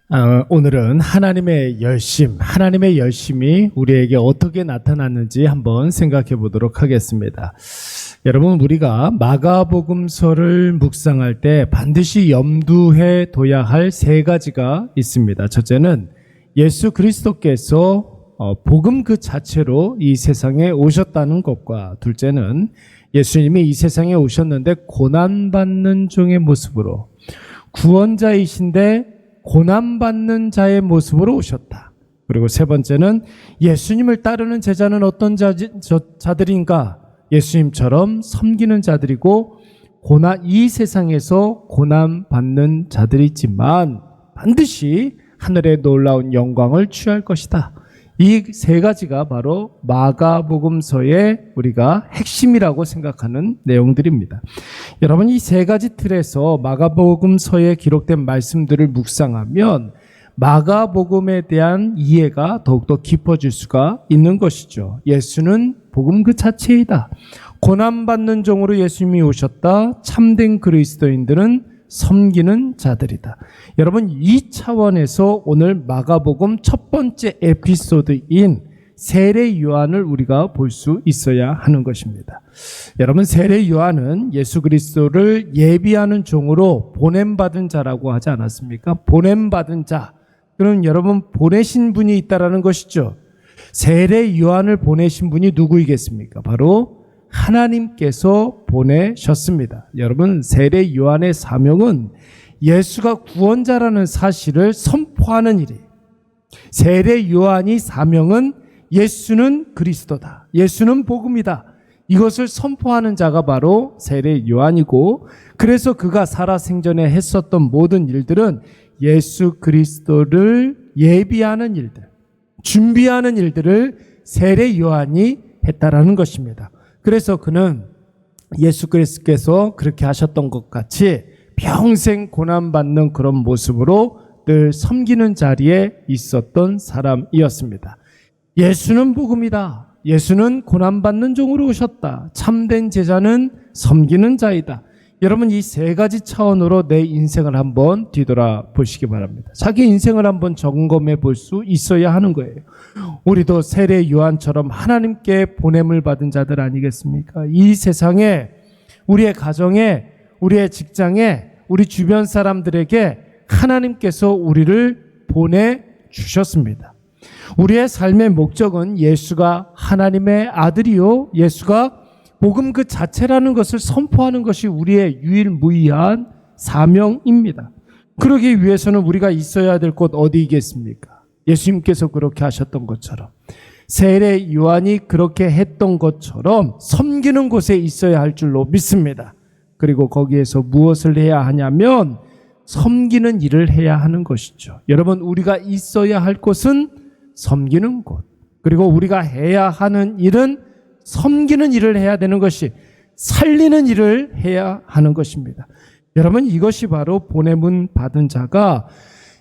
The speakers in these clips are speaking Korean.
오늘은 하나님의 열심이 우리에게 어떻게 나타났는지 한번 생각해 보도록 하겠습니다. 여러분, 우리가 마가복음서를 묵상할 때 반드시 염두해 둬야 할 세 가지가 있습니다. 첫째는 예수 그리스도께서 복음 그 자체로 이 세상에 오셨다는 것과, 둘째는 예수님이 이 세상에 오셨는데 고난받는 종의 모습으로, 구원자이신데 고난받는 자의 모습으로 오셨다. 그리고 세 번째는 예수님을 따르는 제자는 어떤 자들인가? 예수님처럼 섬기는 자들이고, 이 세상에서 고난받는 자들이지만 반드시 하늘의 놀라운 영광을 취할 것이다. 이 세 가지가 바로 마가복음서의 우리가 핵심이라고 생각하는 내용들입니다. 여러분, 이 세 가지 틀에서 마가복음서에 기록된 말씀들을 묵상하면 마가복음에 대한 이해가 더욱더 깊어질 수가 있는 것이죠. 예수는 복음 그 자체이다. 고난받는 종으로 예수님이 오셨다. 참된 그리스도인들은 섬기는 자들이다. 여러분, 이 차원에서 오늘 마가복음 첫 번째 에피소드인 세례 요한을 우리가 볼 수 있어야 하는 것입니다. 여러분, 세례 요한은 예수 그리스도를 예비하는 종으로 보냄받은 자라고 하지 않았습니까? 보냄받은 자. 그럼 여러분, 보내신 분이 있다라는 것이죠. 세례 요한을 보내신 분이 누구이겠습니까? 바로 하나님께서 보내셨습니다. 여러분, 세례 요한의 사명은 예수가 구원자라는 사실을 선포하는 일이에요. 세례 요한이 사명은 예수는 그리스도다. 예수는 복음이다. 이것을 선포하는 자가 바로 세례 요한이고, 그래서 그가 살아생전에 했었던 모든 일들은 예수 그리스도를 예비하는 일들, 준비하는 일들을 세례 요한이 했다라는 것입니다. 그래서 그는 예수 그리스도께서 그렇게 하셨던 것 같이 평생 고난받는 그런 모습으로 늘 섬기는 자리에 있었던 사람이었습니다. 예수는 복음이다. 예수는 고난받는 종으로 오셨다. 참된 제자는 섬기는 자이다. 여러분, 이 세 가지 차원으로 내 인생을 한번 뒤돌아 보시기 바랍니다. 자기 인생을 한번 점검해 볼 수 있어야 하는 거예요. 우리도 세례 요한처럼 하나님께 보냄을 받은 자들 아니겠습니까? 이 세상에, 우리의 가정에, 우리의 직장에, 우리 주변 사람들에게 하나님께서 우리를 보내주셨습니다. 우리의 삶의 목적은 예수가 하나님의 아들이요, 예수가 복음 그 자체라는 것을 선포하는 것이 우리의 유일무이한 사명입니다. 그러기 위해서는 우리가 있어야 될 곳 어디이겠습니까? 예수님께서 그렇게 하셨던 것처럼, 세례 요한이 그렇게 했던 것처럼 섬기는 곳에 있어야 할 줄로 믿습니다. 그리고 거기에서 무엇을 해야 하냐면 섬기는 일을 해야 하는 것이죠. 여러분, 우리가 있어야 할 곳은 섬기는 곳, 그리고 우리가 해야 하는 일은 섬기는 일을 해야 되는 것이, 살리는 일을 해야 하는 것입니다. 여러분, 이것이 바로 보냄을 받은 자가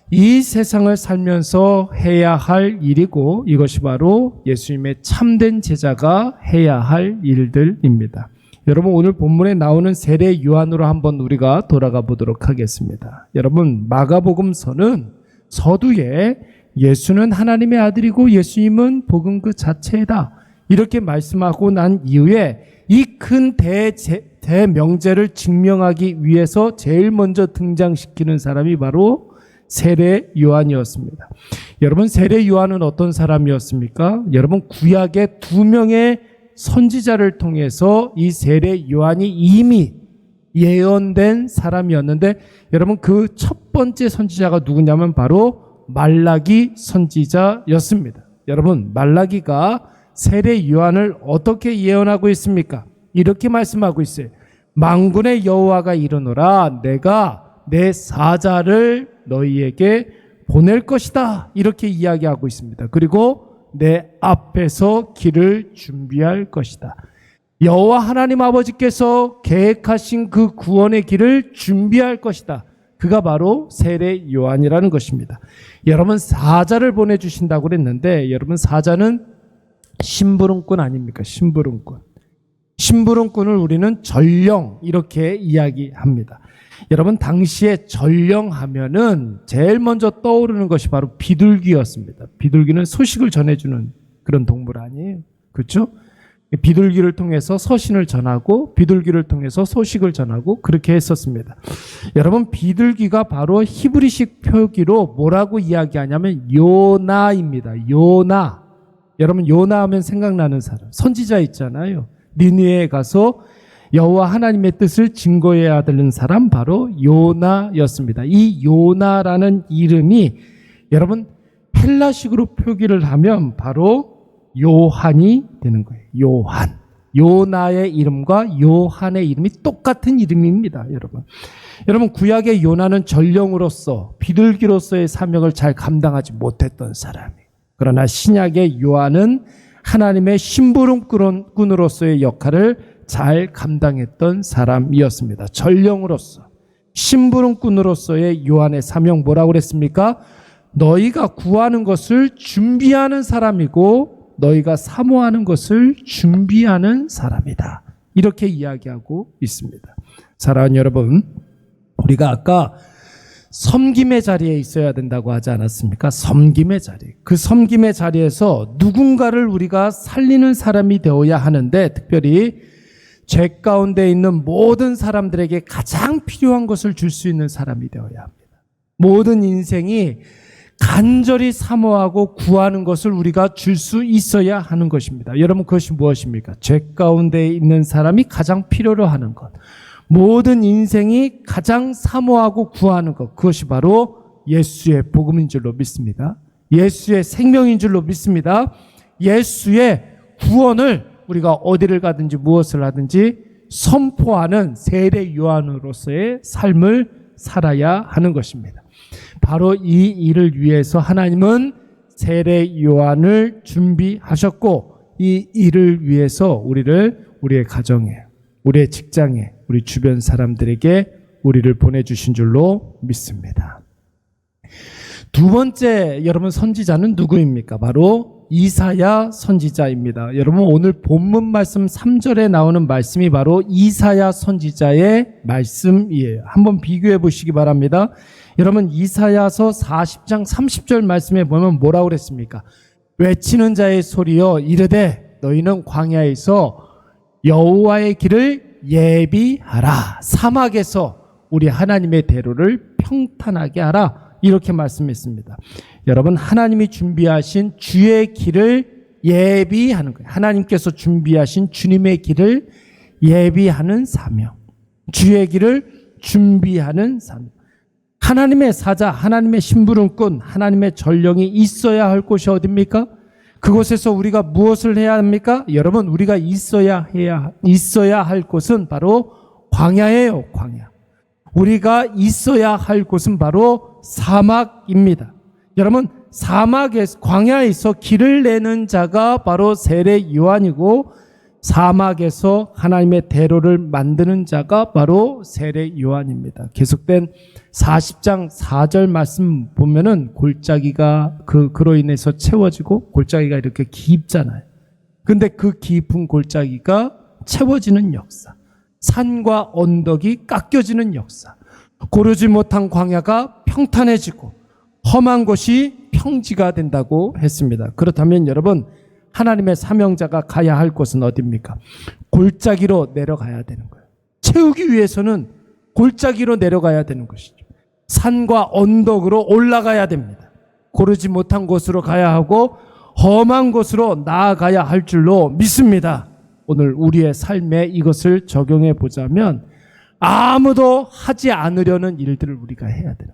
이 세상을 살면서 해야 할 일이고, 이것이 바로 예수님의 참된 제자가 해야 할 일들입니다. 여러분, 오늘 본문에 나오는 세례 요한으로 한번 우리가 돌아가 보도록 하겠습니다. 여러분, 마가복음서는 서두에 예수는 하나님의 아들이고 예수님은 복음 그 자체이다, 이렇게 말씀하고 난 이후에 이 큰 대명제를 증명하기 위해서 제일 먼저 등장시키는 사람이 바로 세례 요한이었습니다. 여러분, 세례 요한은 어떤 사람이었습니까? 여러분, 구약의 2명의 선지자를 통해서 이 세례 요한이 이미 예언된 사람이었는데, 여러분, 그 첫 번째 선지자가 누구냐면 바로 말라기 선지자였습니다. 여러분, 말라기가 세례 요한을 어떻게 예언하고 있습니까? 이렇게 말씀하고 있어요. 만군의 여호와가 이르노라, 내가 내 사자를 너희에게 보낼 것이다, 이렇게 이야기하고 있습니다. 그리고 내 앞에서 길을 준비할 것이다. 여호와 하나님 아버지께서 계획하신 그 구원의 길을 준비할 것이다. 그가 바로 세례 요한이라는 것입니다. 여러분, 사자를 보내주신다고 그랬는데, 여러분, 사자는 심부름꾼 아닙니까? 심부름꾼. 심부름꾼을 우리는 전령 이렇게 이야기합니다. 여러분, 당시에 전령하면은 제일 먼저 떠오르는 것이 바로 비둘기였습니다. 비둘기는 소식을 전해주는 그런 동물 아니에요? 그렇죠? 비둘기를 통해서 서신을 전하고 비둘기를 통해서 소식을 전하고 그렇게 했었습니다. 여러분, 비둘기가 바로 히브리식 표기로 뭐라고 이야기하냐면 요나입니다. 요나. 여러분, 요나 하면 생각나는 사람, 선지자 있잖아요. 니느웨에 가서 여호와 하나님의 뜻을 증거해야 되는 사람, 바로 요나였습니다. 이 요나라는 이름이 여러분 헬라식으로 표기를 하면 바로 요한이 되는 거예요. 요한. 요나의 이름과 요한의 이름이 똑같은 이름입니다, 여러분. 여러분, 구약의 요나는 전령으로서 비둘기로서의 사명을 잘 감당하지 못했던 사람이에요. 그러나 신약의 요한은 하나님의 심부름꾼으로서의 역할을 잘 감당했던 사람이었습니다. 전령으로서, 심부름꾼으로서의 요한의 사명 뭐라고 그랬습니까? 너희가 구하는 것을 준비하는 사람이고 너희가 사모하는 것을 준비하는 사람이다. 이렇게 이야기하고 있습니다. 사랑하는 여러분, 우리가 아까 섬김의 자리에 있어야 된다고 하지 않았습니까? 섬김의 자리. 그 섬김의 자리에서 누군가를 우리가 살리는 사람이 되어야 하는데, 특별히 죄 가운데 있는 모든 사람들에게 가장 필요한 것을 줄 수 있는 사람이 되어야 합니다. 모든 인생이 간절히 사모하고 구하는 것을 우리가 줄 수 있어야 하는 것입니다. 여러분, 그것이 무엇입니까? 죄 가운데 있는 사람이 가장 필요로 하는 것, 모든 인생이 가장 사모하고 구하는 것, 그것이 바로 예수의 복음인 줄로 믿습니다. 예수의 생명인 줄로 믿습니다. 예수의 구원을 우리가 어디를 가든지 무엇을 하든지 선포하는 세례 요한으로서의 삶을 살아야 하는 것입니다. 바로 이 일을 위해서 하나님은 세례 요한을 준비하셨고, 이 일을 위해서 우리의 가정에, 우리의 직장에, 우리 주변 사람들에게 우리를 보내주신 줄로 믿습니다. 두 번째, 여러분, 선지자는 누구입니까? 바로 이사야 선지자입니다. 여러분, 오늘 본문 말씀 3절에 나오는 말씀이 바로 이사야 선지자의 말씀이에요. 한번 비교해 보시기 바랍니다. 여러분, 이사야서 40장 30절 말씀에 보면 뭐라고 그랬습니까? 외치는 자의 소리여 이르되 너희는 광야에서 여호와의 길을 예비하라. 사막에서 우리 하나님의 대로를 평탄하게 하라. 이렇게 말씀했습니다. 여러분, 하나님이 준비하신 주의 길을 예비하는 거예요. 하나님께서 준비하신 주님의 길을 예비하는 사명. 주의 길을 준비하는 사명. 하나님의 사자, 하나님의 심부름꾼, 하나님의 전령이 있어야 할 곳이 어디입니까? 그곳에서 우리가 무엇을 해야 합니까? 여러분, 우리가 있어야 할 곳은 바로 광야예요, 광야. 우리가 있어야 할 곳은 바로 사막입니다. 여러분, 사막에서, 광야에서 길을 내는 자가 바로 세례 요한이고, 사막에서 하나님의 대로를 만드는 자가 바로 세례 요한입니다. 계속된 40장 4절 말씀 보면은 골짜기가 그로 인해서 채워지고, 골짜기가 이렇게 깊잖아요. 근데 그 깊은 골짜기가 채워지는 역사, 산과 언덕이 깎여지는 역사, 고르지 못한 광야가 평탄해지고 험한 곳이 평지가 된다고 했습니다. 그렇다면 여러분, 하나님의 사명자가 가야 할 곳은 어디입니까? 골짜기로 내려가야 되는 거예요. 채우기 위해서는 골짜기로 내려가야 되는 것이죠. 산과 언덕으로 올라가야 됩니다. 고르지 못한 곳으로 가야 하고 험한 곳으로 나아가야 할 줄로 믿습니다. 오늘 우리의 삶에 이것을 적용해 보자면 아무도 하지 않으려는 일들을 우리가 해야 돼요.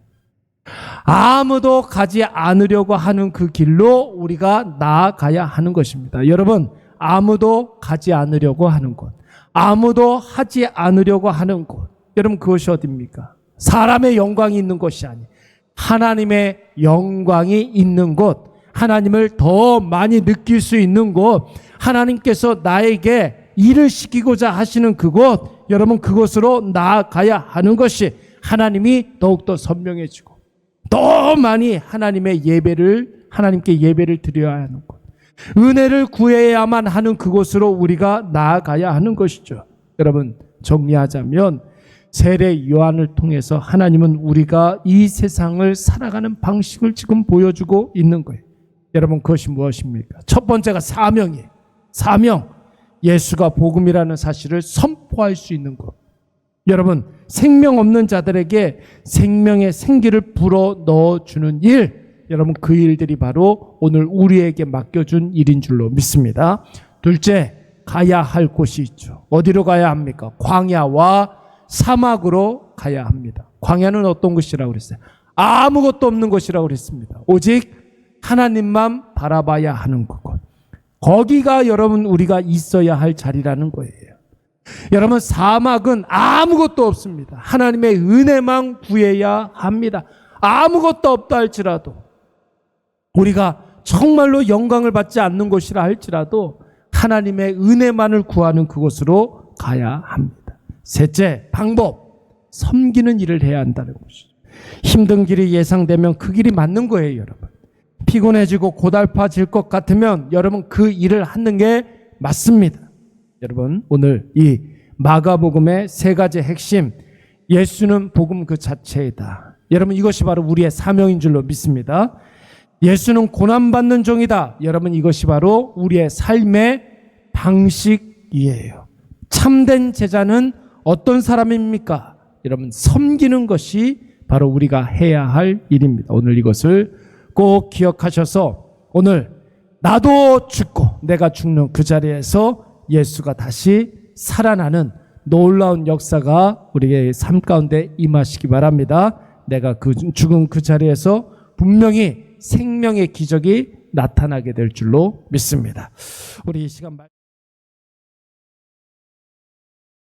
아무도 가지 않으려고 하는 그 길로 우리가 나아가야 하는 것입니다. 여러분, 아무도 가지 않으려고 하는 곳, 아무도 하지 않으려고 하는 곳, 여러분, 그것이 어디입니까? 사람의 영광이 있는 곳이 아니에요. 하나님의 영광이 있는 곳, 하나님을 더 많이 느낄 수 있는 곳, 하나님께서 나에게 일을 시키고자 하시는 그곳, 여러분, 그곳으로 나아가야 하는 것이 하나님이 더욱더 선명해지고 더 많이 하나님께 예배를 드려야 하는 것, 은혜를 구해야만 하는 그곳으로 우리가 나아가야 하는 것이죠. 여러분, 정리하자면 세례 요한을 통해서 하나님은 우리가 이 세상을 살아가는 방식을 지금 보여주고 있는 거예요. 여러분, 그것이 무엇입니까? 첫 번째가 사명이에요. 사명. 예수가 복음이라는 사실을 선포할 수 있는 것. 여러분, 생명 없는 자들에게 생명의 생기를 불어 넣어주는 일. 여러분, 그 일들이 바로 오늘 우리에게 맡겨준 일인 줄로 믿습니다. 둘째, 가야 할 곳이 있죠. 어디로 가야 합니까? 광야와 사막으로 가야 합니다. 광야는 어떤 곳이라고 그랬어요? 아무것도 없는 곳이라고 그랬습니다. 오직 하나님만 바라봐야 하는 그곳. 거기가 여러분 우리가 있어야 할 자리라는 거예요. 여러분, 사막은 아무것도 없습니다. 하나님의 은혜만 구해야 합니다. 아무것도 없다 할지라도, 우리가 정말로 영광을 받지 않는 곳이라 할지라도 하나님의 은혜만을 구하는 그곳으로 가야 합니다. 셋째, 방법. 섬기는 일을 해야 한다는 것이죠. 힘든 길이 예상되면 그 길이 맞는 거예요, 여러분. 피곤해지고 고달파질 것 같으면 여러분 그 일을 하는 게 맞습니다. 여러분, 오늘 이 마가복음의 세 가지 핵심, 예수는 복음 그 자체이다. 여러분, 이것이 바로 우리의 사명인 줄로 믿습니다. 예수는 고난받는 종이다. 여러분, 이것이 바로 우리의 삶의 방식이에요. 참된 제자는 어떤 사람입니까? 여러분, 섬기는 것이 바로 우리가 해야 할 일입니다. 오늘 이것을 꼭 기억하셔서 오늘 나도 죽고 내가 죽는 그 자리에서 예수가 다시 살아나는 놀라운 역사가 우리의 삶 가운데 임하시기 바랍니다. 내가 죽은 그 자리에서 분명히 생명의 기적이 나타나게 될 줄로 믿습니다. 우리 이 시간